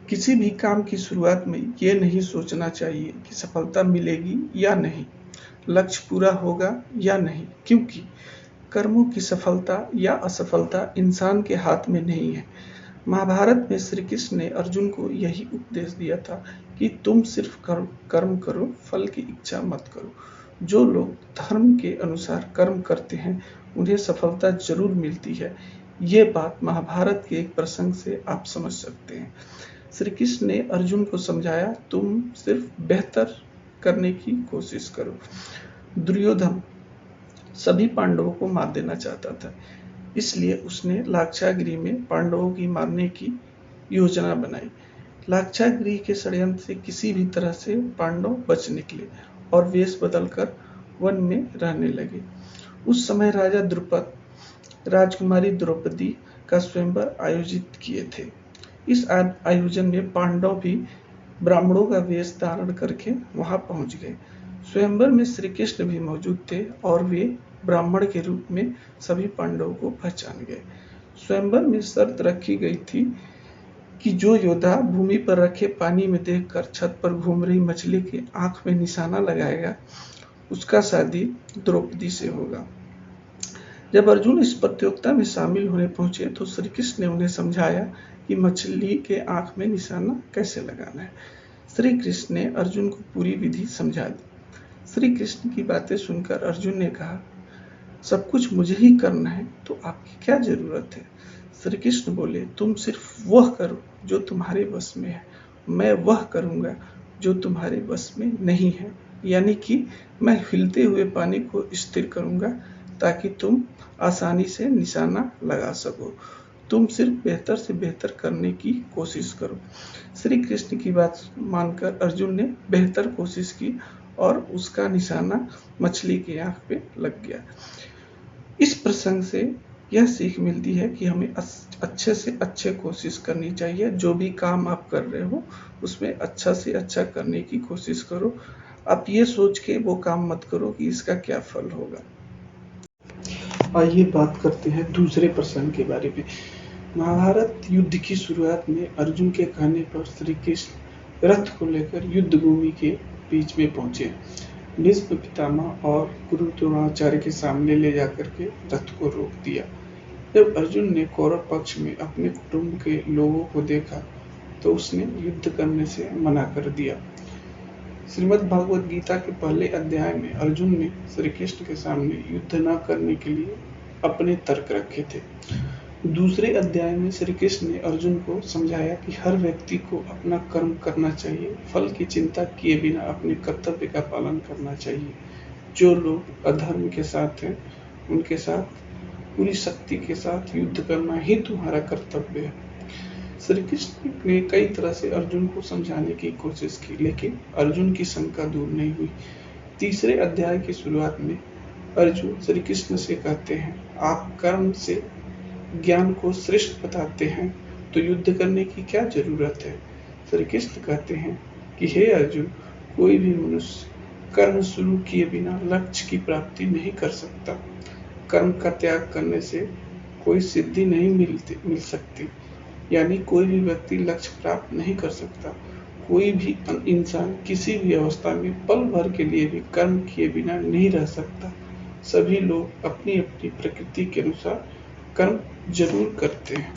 किसी भी काम की शुरुआत में ये नहीं सोचना चाहिए कि सफलता मिलेगी या नहीं, लक्ष्य पूरा होगा या नहीं, क्योंकि कर्मों की सफलता या असफलता इंसान के हाथ में नहीं है। महाभारत में श्री कृष्ण ने अर्जुन को यही उपदेश दिया था कि तुम सिर्फ कर्म करो, फल की इच्छा मत करो। जो लोग धर्म के अनुसार कर्म करते हैं उन्हें सफलता जरूर मिलती है। ये बात महाभारत के एक प्रसंग से आप समझ सकते हैं। श्री कृष्ण ने अर्जुन को समझाया, तुम सिर्फ बेहतर करने की कोशिश करो। दुर्योधन सभी पांडवों को मार देना चाहता था, इसलिए उसने लाक्षागृह में पांडवों की मारने की योजना बनाई। लाक्षागृह के षड्यंत्र से किसी भी तरह से पांडव बच निकले और वेश बदलकर वन में रहने लगे। उस समय राजा द्रुपद राजकुमारी द्रौपदी का स्वयंवर आयोजित किए थे। इस आयोजन में पांडव भी ब्राह्मणों का वेश धारण करके वहां पहुंच गए। स्वयंवर में श्री कृष्ण भी मौजूद थे और वे ब्राह्मण के रूप में सभी पांडवों को पहचान गए। स्वयंवर में शर्त रखी गई थी कि जो योद्धा भूमि पर रखे पानी में देखकर छत पर घूम रही मछली की आंख में निशाना लगाएगा, उसका शादी द्रौपदी से होगा। जब अर्जुन इस प्रतियोगिता में शामिल होने पहुंचे तो श्री कृष्ण ने उन्हें समझाया कि मछली के आंख में निशाना कैसे लगाना है। श्री कृष्ण ने अर्जुन को पूरी विधि समझा दी। श्री कृष्ण की बातें सुनकर अर्जुन ने कहा, सब कुछ मुझे ही करना है तो आपकी क्या जरूरत है। श्री कृष्ण बोले, तुम सिर्फ वह करो जो तुम्हारे बस में है, मैं वह करूंगा जो तुम्हारे बस में नहीं है। यानी कि मैं हिलते हुए पानी को स्थिर करूंगा ताकि तुम आसानी से निशाना लगा सको। तुम सिर्फ बेहतर से बेहतर करने की कोशिश करो। श्री कृष्ण की बात मानकर अर्जुन ने बेहतर कोशिश की और उसका निशाना मछली की आंख पे लग गया। इस प्रसंग से यह सीख मिलती है कि हमें अच्छे से अच्छे कोशिश करनी चाहिए। जो भी काम आप कर रहे हो उसमें अच्छा से अच्छा करने की कोशिश करो। आप ये सोच के वो काम मत करो कि इसका क्या फल होगा। आइए बात करते हैं दूसरे प्रसंग के बारे में। महाभारत युद्ध की शुरुआत में अर्जुन के कहने पर श्री कृष्ण रथ को लेकर युद्ध भूमि के बीच में पहुंचे। भीष्म पितामह और गुरु द्रोणाचार्य के सामने ले जाकर के रथ को रोक दिया। जब अर्जुन ने कौरव पक्ष में अपने कुटुंब के लोगों को देखा तो उसने युद्ध करने से मना कर दिया। श्रीमद् भागवत गीता के पहले अध्याय में अर्जुन ने श्री कृष्ण के सामने युद्ध न करने के लिए अपने तर्क रखे थे। दूसरे अध्याय में श्री कृष्ण ने अर्जुन को समझाया कि हर व्यक्ति को अपना कर्म करना चाहिए, फल की चिंता किए बिना अपने कर्तव्य का पालन करना चाहिए। जो लोग अधर्म के साथ हैं उनके साथ पूरी शक्ति के साथ युद्ध करना ही तुम्हारा कर्तव्य है। श्री कृष्ण ने कई तरह से अर्जुन को समझाने की कोशिश की, लेकिन अर्जुन की शंका दूर नहीं हुई। तीसरे अध्याय की शुरुआत में अर्जुन श्री कृष्ण से कहते हैं, आप कर्म से ज्ञान को श्रेष्ठ बताते हैं तो युद्ध करने की क्या जरूरत है। श्री कृष्ण कहते हैं कि हे अर्जुन, कोई भी मनुष्य कर्म शुरू किए बिना लक्ष्य की प्राप्ति नहीं कर सकता। कर्म का त्याग करने से कोई सिद्धि नहीं मिल सकती, यानी कोई भी व्यक्ति लक्ष्य प्राप्त नहीं कर सकता। कोई भी इंसान किसी भी अवस्था में पल भर के लिए भी कर्म किए बिना नहीं रह सकता। सभी लोग अपनी अपनी प्रकृति के अनुसार कर्म जरूर करते हैं।